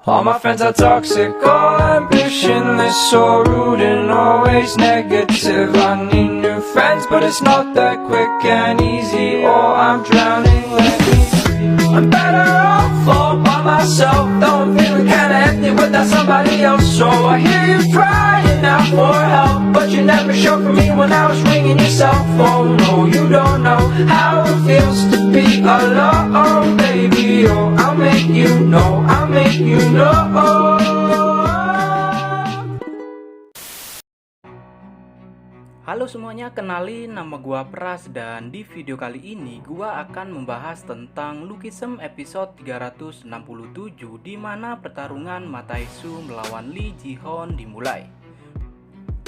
All my friends are toxic, all ambitionless, so rude and always negative. I need new friends, but it's not that quick and easy, or I'm drowning, let me free. I'm better off all by myself, though I'm feeling kinda empty without somebody else. So I hear you crying out for help, but you never showed for me when I was ringing your cell phone. No, you don't know how it feels to be alone, baby. Oh, I'll make you know, I'll make you know. Halo semuanya, kenalin nama gua Pras dan di video kali ini gua akan membahas tentang Lookism episode 367 di mana pertarungan Ma Tae-soo melawan Lee Ji-hoon dimulai.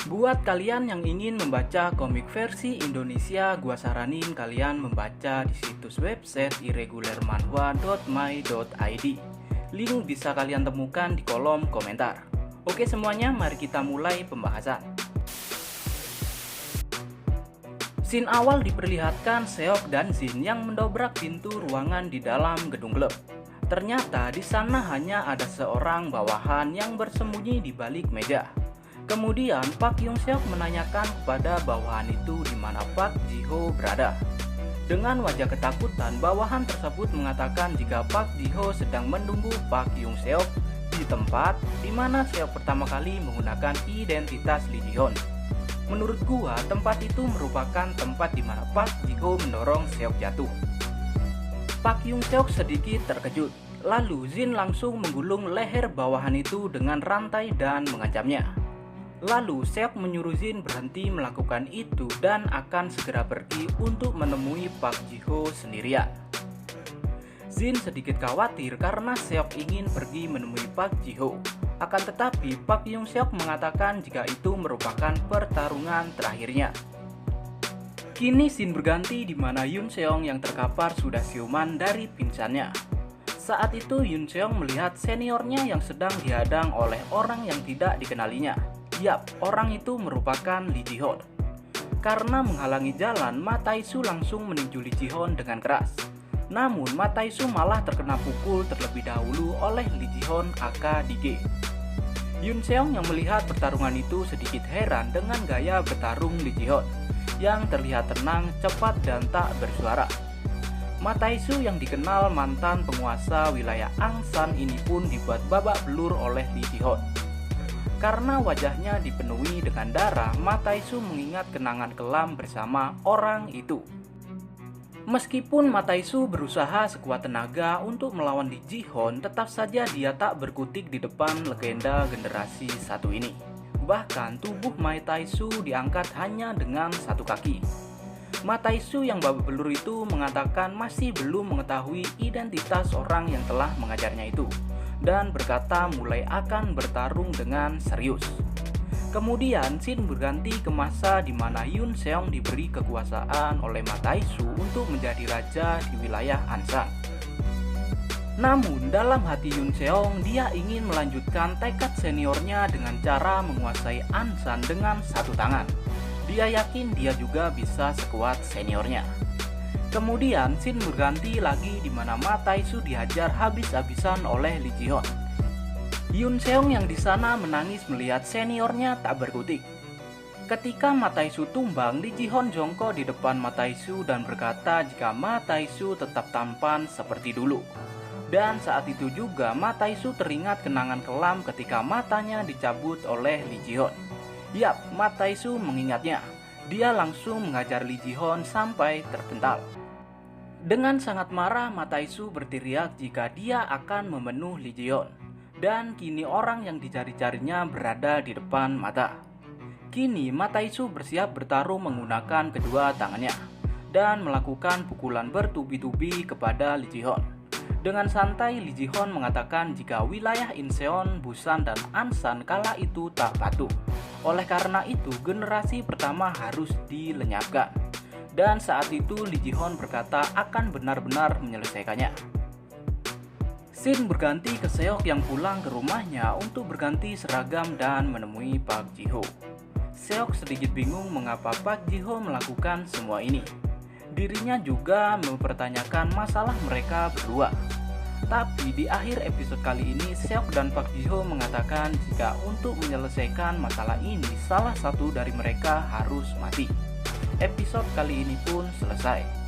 Buat kalian yang ingin membaca komik versi Indonesia, gua saranin kalian membaca di situs website irregularmanhwa.my.id. Link bisa kalian temukan di kolom komentar. Oke semuanya, mari kita mulai pembahasan. Scene awal diperlihatkan Seok dan Jin yang mendobrak pintu ruangan di dalam gedung klub. Ternyata di sana hanya ada seorang bawahan yang bersembunyi di balik meja. Kemudian Park Hyung Seok menanyakan kepada bawahan itu di mana Park Ji-ho berada. Dengan wajah ketakutan, bawahan tersebut mengatakan jika Park Ji-ho sedang menunggu Park Hyung Seok di tempat di mana Seok pertama kali menggunakan identitas Lee Ji-hoon. Menurut gua, tempat itu merupakan tempat di mana Park Ji-ho mendorong Seok jatuh. Park Hyung Seok sedikit terkejut. Lalu Jin langsung menggulung leher bawahan itu dengan rantai dan mengancamnya. Lalu Seok menyuruh Jin berhenti melakukan itu dan akan segera pergi untuk menemui Park Ji-ho sendirian. Jin sedikit khawatir karena Seok ingin pergi menemui Park Ji-ho. Akan tetapi Park Hyung Seok mengatakan jika itu merupakan pertarungan terakhirnya. Kini scene berganti di mana Yoon Seong yang terkapar sudah siuman dari pingsannya. Saat itu Yoon Seong melihat seniornya yang sedang dihadang oleh orang yang tidak dikenalinya. Yap, orang itu merupakan Lee Ji-hoon. Karena menghalangi jalan, Ma Tae-soo langsung meninju Lee Ji-hoon dengan keras. Namun Ma Tae-soo malah terkena pukul terlebih dahulu oleh Lee Ji-hoon aka Dige. Yoon Seong yang melihat pertarungan itu sedikit heran dengan gaya bertarung Lee Ji-hoon yang terlihat tenang, cepat dan tak bersuara. Ma Tae-soo yang dikenal mantan penguasa wilayah Angsan ini pun dibuat babak belur oleh Lee Ji-hoon. Karena wajahnya dipenuhi dengan darah, Ma Tae-soo mengingat kenangan kelam bersama orang itu. Meskipun Ma Tae-soo berusaha sekuat tenaga untuk melawan Lee Ji-hoon, tetap saja dia tak berkutik di depan legenda generasi satu ini. Bahkan tubuh Ma Tae-soo diangkat hanya dengan satu kaki. Ma Tae-soo yang babak belur itu mengatakan masih belum mengetahui identitas orang yang telah mengajarnya itu, dan berkata mulai akan bertarung dengan serius. Kemudian scene berganti ke masa di mana Yoon Seong diberi kekuasaan oleh Ma Tae-soo untuk menjadi raja di wilayah Ansan. Namun dalam hati Yoon Seong, dia ingin melanjutkan tekad seniornya dengan cara menguasai Ansan dengan satu tangan. Dia yakin dia juga bisa sekuat seniornya. Kemudian scene berganti lagi di mana Ma Tae-soo dihajar habis-habisan oleh Lee Ji-hoon. Yoon Seong yang di sana menangis melihat seniornya tak berkutik. Ketika Ma Tae-soo tumbang, Lee Ji-hoon jongkok di depan Ma Tae-soo dan berkata jika Ma Tae-soo tetap tampan seperti dulu. Dan saat itu juga Ma Tae-soo teringat kenangan kelam ketika matanya dicabut oleh Lee Ji-hoon. Yap, Ma Tae-soo mengingatnya. Dia langsung mengajar Lee Ji-hoon sampai terpental. Dengan sangat marah, Ma Tae-soo berteriak jika dia akan membunuh Lee Ji-hoon. Dan kini orang yang dicari-carinya berada di depan mata. Kini Ma Tae-soo bersiap bertarung menggunakan kedua tangannya dan melakukan pukulan bertubi-tubi kepada Lee Ji-hoon. Dengan santai Lee Ji-hoon mengatakan jika wilayah Incheon, Busan dan Ansan kala itu tak patuh. Oleh karena itu generasi pertama harus dilenyapkan. Dan saat itu Lee Ji-hoon berkata akan benar-benar menyelesaikannya. Scene berganti ke Seok yang pulang ke rumahnya untuk berganti seragam dan menemui Park Ji-ho. Seok sedikit bingung mengapa Park Ji-ho melakukan semua ini. Dirinya juga mempertanyakan masalah mereka berdua. Tapi di akhir episode kali ini, Seok dan Park Ji-ho mengatakan jika untuk menyelesaikan masalah ini, salah satu dari mereka harus mati. Episode kali ini pun selesai.